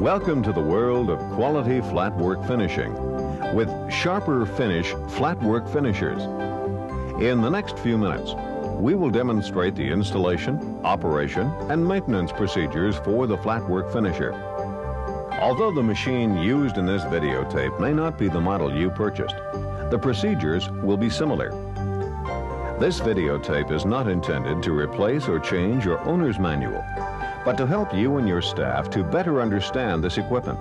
Welcome to the world of quality flatwork finishing with sharper finish flatwork finishers. In the next few minutes, we will demonstrate the installation, operation, and maintenance procedures for the flatwork finisher. Although the machine used in this videotape may not be the model you purchased, the procedures will be similar. This videotape is not intended to replace or change your owner's manual, but to help you and your staff to better understand this equipment.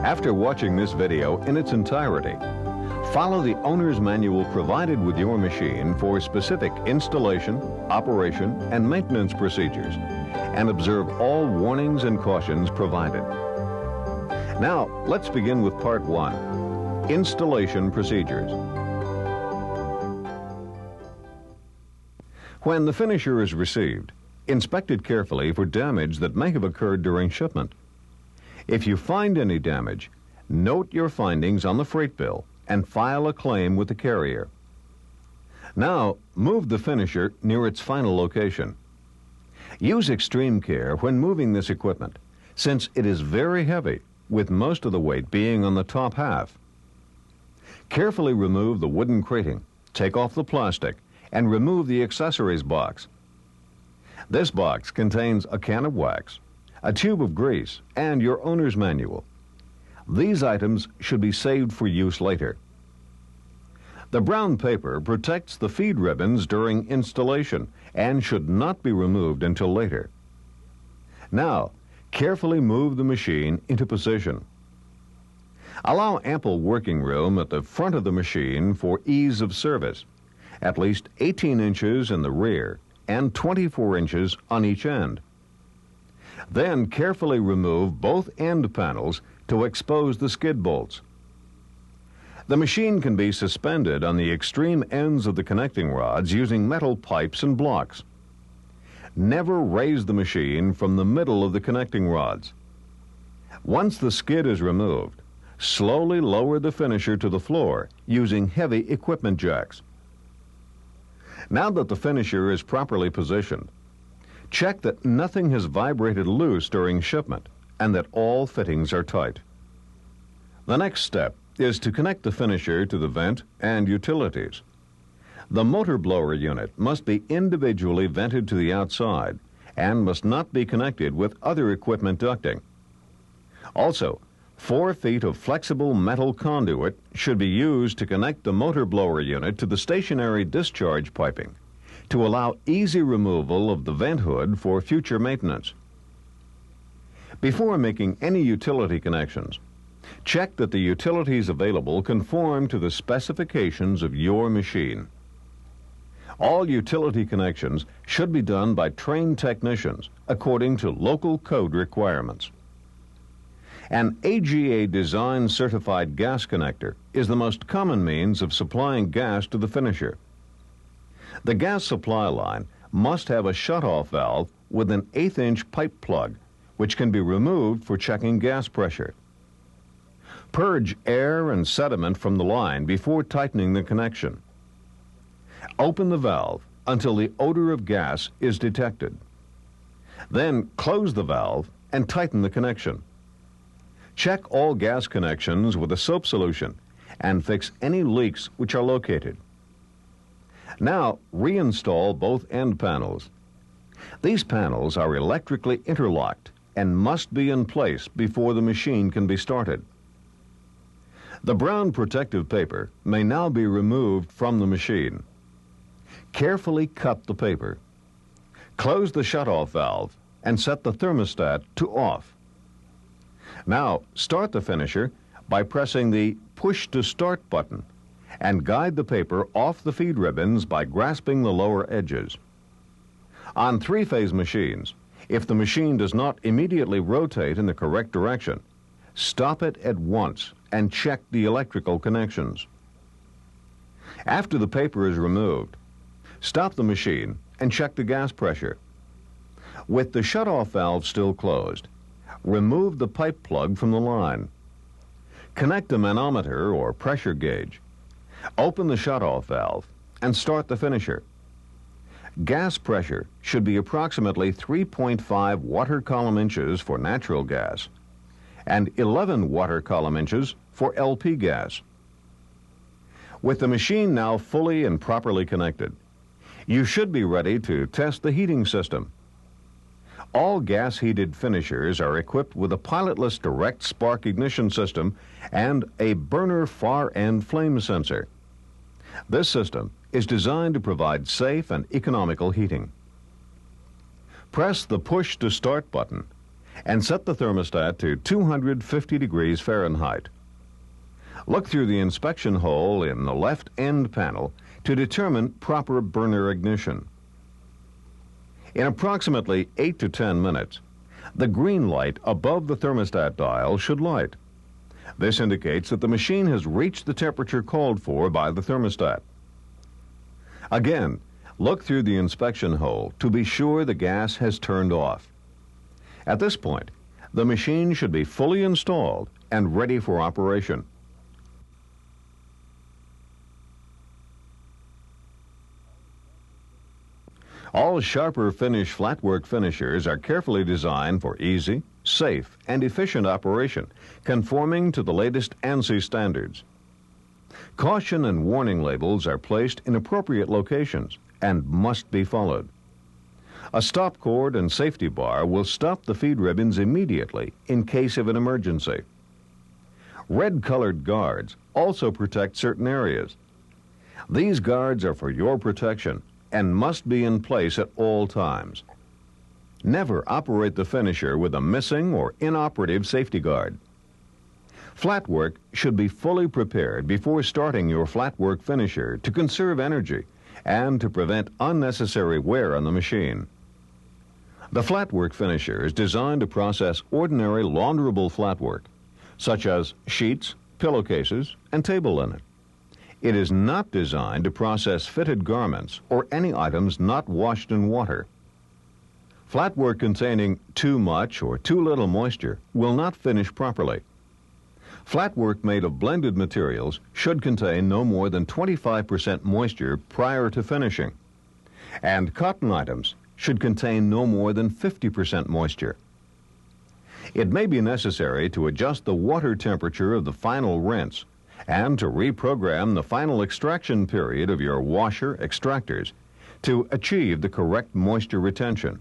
After watching this video in its entirety, follow the owner's manual provided with your machine for specific installation, operation, and maintenance procedures, and observe all warnings and cautions provided. Now, let's begin with Part 1, Installation Procedures. When the finisher is received, inspect it carefully for damage that may have occurred during shipment. If you find any damage, note your findings on the freight bill and file a claim with the carrier. Now, move the finisher near its final location. Use extreme care when moving this equipment, since it is very heavy, with most of the weight being on the top half. Carefully remove the wooden crating, take off the plastic, and remove the accessories box. This box contains a can of wax, a tube of grease, and your owner's manual. These items should be saved for use later. The brown paper protects the feed ribbons during installation and should not be removed until later. Now, carefully move the machine into position. Allow ample working room at the front of the machine for ease of service, at least 18 inches in the rear and 24 inches on each end. Then carefully remove both end panels to expose the skid bolts. The machine can be suspended on the extreme ends of the connecting rods using metal pipes and blocks. Never raise the machine from the middle of the connecting rods. Once the skid is removed, slowly lower the finisher to the floor using heavy equipment jacks. Now that the finisher is properly positioned, check that nothing has vibrated loose during shipment and that all fittings are tight. The next step is to connect the finisher to the vent and utilities. The motor blower unit must be individually vented to the outside and must not be connected with other equipment ducting. Also, 4 feet of flexible metal conduit should be used to connect the motor blower unit to the stationary discharge piping to allow easy removal of the vent hood for future maintenance. Before making any utility connections, check that the utilities available conform to the specifications of your machine. All utility connections should be done by trained technicians according to local code requirements. An AGA design certified gas connector is the most common means of supplying gas to the finisher. The gas supply line must have a shutoff valve with an 1/8 inch pipe plug, which can be removed for checking gas pressure. Purge air and sediment from the line before tightening the connection. Open the valve until the odor of gas is detected. Then close the valve and tighten the connection. Check all gas connections with a soap solution and fix any leaks which are located. Now, reinstall both end panels. These panels are electrically interlocked and must be in place before the machine can be started. The brown protective paper may now be removed from the machine. Carefully cut the paper. Close the shutoff valve and set the thermostat to off. Now, start the finisher by pressing the Push to Start button and guide the paper off the feed ribbons by grasping the lower edges. On 3-phase machines, if the machine does not immediately rotate in the correct direction, stop it at once and check the electrical connections. After the paper is removed, stop the machine and check the gas pressure. With the shutoff valve still closed, remove the pipe plug from the line. Connect a manometer or pressure gauge. Open the shutoff valve and start the finisher. Gas pressure should be approximately 3.5 water column inches for natural gas and 11 water column inches for LP gas. With the machine now fully and properly connected, you should be ready to test the heating system. All gas-heated finishers are equipped with a pilotless direct spark ignition system and a burner far-end flame sensor. This system is designed to provide safe and economical heating. Press the push to start button and set the thermostat to 250 degrees Fahrenheit. Look through the inspection hole in the left end panel to determine proper burner ignition. In approximately 8 to 10 minutes, the green light above the thermostat dial should light. This indicates that the machine has reached the temperature called for by the thermostat. Again, look through the inspection hole to be sure the gas has turned off. At this point, the machine should be fully installed and ready for operation. All Sharper Finish Flatwork finishers are carefully designed for easy, safe, and efficient operation, conforming to the latest ANSI standards. Caution and warning labels are placed in appropriate locations and must be followed. A stop cord and safety bar will stop the feed ribbons immediately in case of an emergency. Red-colored guards also protect certain areas. These guards are for your protection and must be in place at all times. Never operate the finisher with a missing or inoperative safety guard. Flatwork should be fully prepared before starting your flatwork finisher to conserve energy and to prevent unnecessary wear on the machine. The flatwork finisher is designed to process ordinary launderable flatwork, such as sheets, pillowcases, and table linen. It is not designed to process fitted garments or any items not washed in water. Flatwork containing too much or too little moisture will not finish properly. Flatwork made of blended materials should contain no more than 25% moisture prior to finishing, and cotton items should contain no more than 50% moisture. It may be necessary to adjust the water temperature of the final rinse and to reprogram the final extraction period of your washer extractors to achieve the correct moisture retention.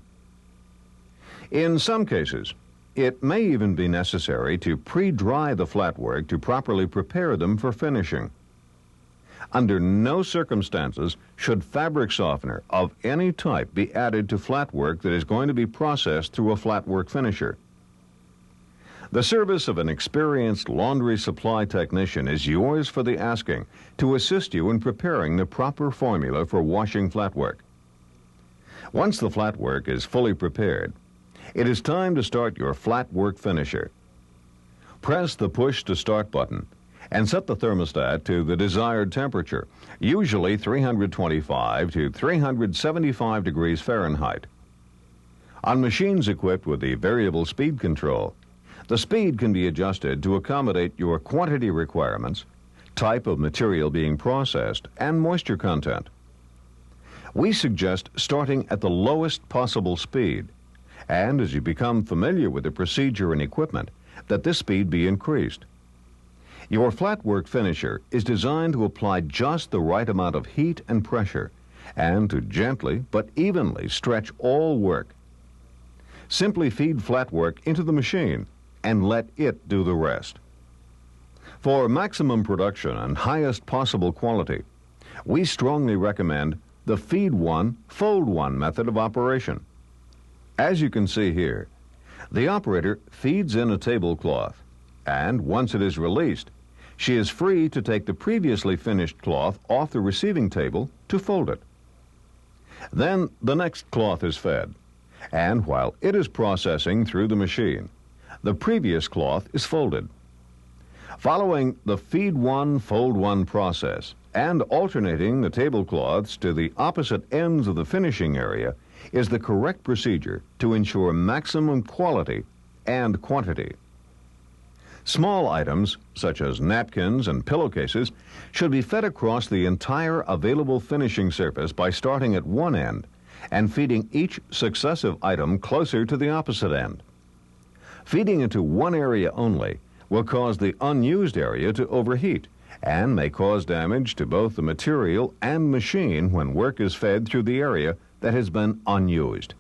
In some cases, it may even be necessary to pre-dry the flatwork to properly prepare them for finishing. Under no circumstances should fabric softener of any type be added to flatwork that is going to be processed through a flatwork finisher. The service of an experienced laundry supply technician is yours for the asking to assist you in preparing the proper formula for washing flatwork. Once the flatwork is fully prepared, it is time to start your flatwork finisher. Press the push to start button and set the thermostat to the desired temperature, usually 325 to 375 degrees Fahrenheit. On machines equipped with the variable speed control, the speed can be adjusted to accommodate your quantity requirements, type of material being processed, and moisture content. We suggest starting at the lowest possible speed, and as you become familiar with the procedure and equipment, that this speed be increased. Your flatwork finisher is designed to apply just the right amount of heat and pressure, and to gently but evenly stretch all work. Simply feed flatwork into the machine and let it do the rest. For maximum production and highest possible quality, we strongly recommend the feed one, fold one method of operation. As you can see here, the operator feeds in a tablecloth, and once it is released, she is free to take the previously finished cloth off the receiving table to fold it. Then the next cloth is fed, and while it is processing through the machine, the previous cloth is folded. Following the feed one, fold one process and alternating the tablecloths to the opposite ends of the finishing area is the correct procedure to ensure maximum quality and quantity. Small items, such as napkins and pillowcases, should be fed across the entire available finishing surface by starting at one end and feeding each successive item closer to the opposite end. Feeding into one area only will cause the unused area to overheat and may cause damage to both the material and machine when work is fed through the area that has been unused.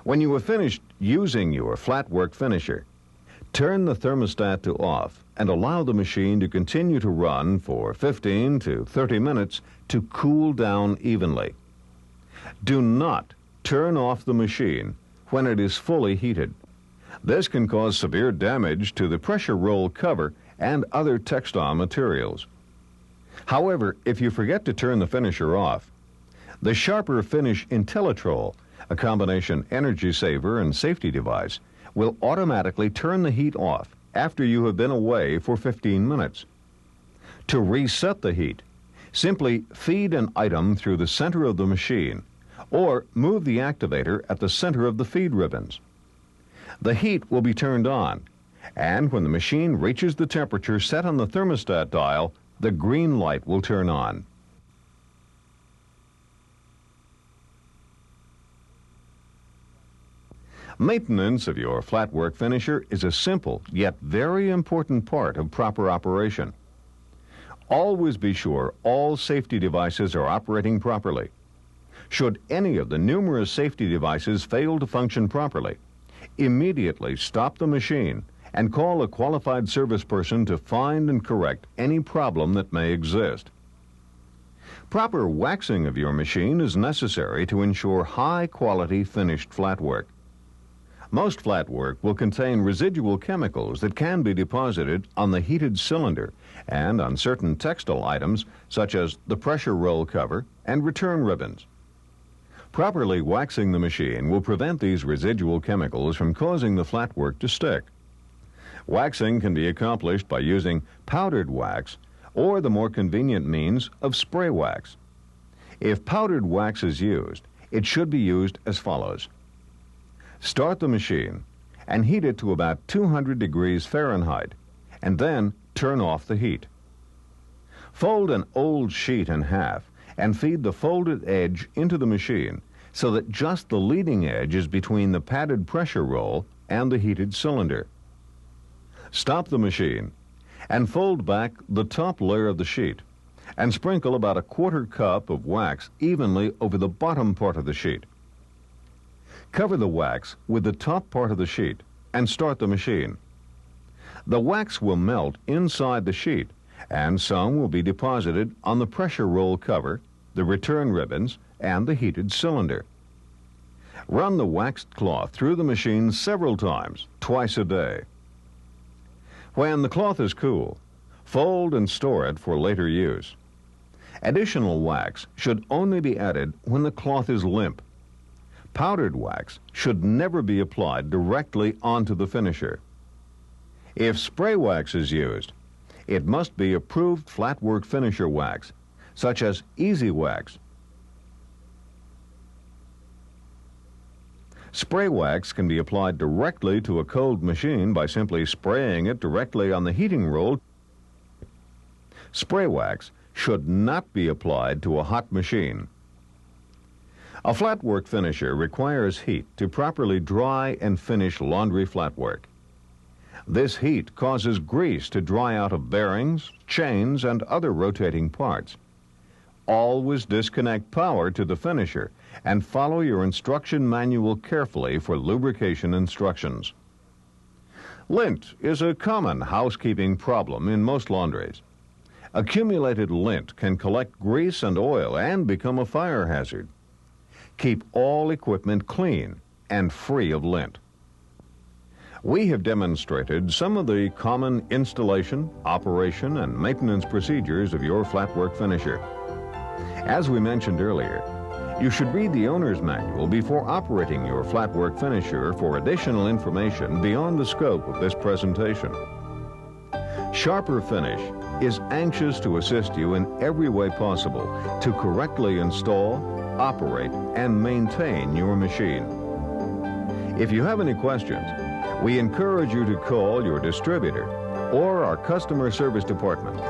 When you have finished using your Flatwork finisher, turn the thermostat to off and allow the machine to continue to run for 15 to 30 minutes to cool down evenly. Do not turn off the machine when it is fully heated. This can cause severe damage to the pressure roll cover and other textile materials. However, if you forget to turn the finisher off, the Sharper Finish IntelliTrol, a combination energy saver and safety device, will automatically turn the heat off after you have been away for 15 minutes. To reset the heat, simply feed an item through the center of the machine or move the activator at the center of the feed ribbons. The heat will be turned on, and when the machine reaches the temperature set on the thermostat dial, the green light will turn on. Maintenance of your Flatwork finisher is a simple yet very important part of proper operation. Always be sure all safety devices are operating properly. Should any of the numerous safety devices fail to function properly, immediately stop the machine and call a qualified service person to find and correct any problem that may exist. Proper waxing of your machine is necessary to ensure high-quality finished flatwork. Most flatwork will contain residual chemicals that can be deposited on the heated cylinder and on certain textile items such as the pressure roll cover and return ribbons. Properly waxing the machine will prevent these residual chemicals from causing the flatwork to stick. Waxing can be accomplished by using powdered wax or the more convenient means of spray wax. If powdered wax is used, it should be used as follows. Start the machine and heat it to about 200 degrees Fahrenheit, and then turn off the heat. Fold an old sheet in half and feed the folded edge into the machine so that just the leading edge is between the padded pressure roll and the heated cylinder. Stop the machine and fold back the top layer of the sheet and sprinkle about a quarter cup of wax evenly over the bottom part of the sheet. Cover the wax with the top part of the sheet and start the machine. The wax will melt inside the sheet, and some will be deposited on the pressure roll cover, the return ribbons, and the heated cylinder. Run the waxed cloth through the machine several times, twice a day. When the cloth is cool, fold and store it for later use. Additional wax should only be added when the cloth is limp. Powdered wax should never be applied directly onto the finisher. If spray wax is used, it must be approved flatwork finisher wax, such as Easy Wax. Spray wax can be applied directly to a cold machine by simply spraying it directly on the heating roll. Spray wax should not be applied to a hot machine. A flatwork finisher requires heat to properly dry and finish laundry flatwork. This heat causes grease to dry out of bearings, chains, and other rotating parts. Always disconnect power to the finisher and follow your instruction manual carefully for lubrication instructions. Lint is a common housekeeping problem in most laundries. Accumulated lint can collect grease and oil and become a fire hazard. Keep all equipment clean and free of lint. We have demonstrated some of the common installation, operation, and maintenance procedures of your flatwork finisher. As we mentioned earlier, you should read the owner's manual before operating your flatwork finisher for additional information beyond the scope of this presentation. Sharper Finish is anxious to assist you in every way possible to correctly install, operate, and maintain your machine. If you have any questions, we encourage you to call your distributor or our customer service department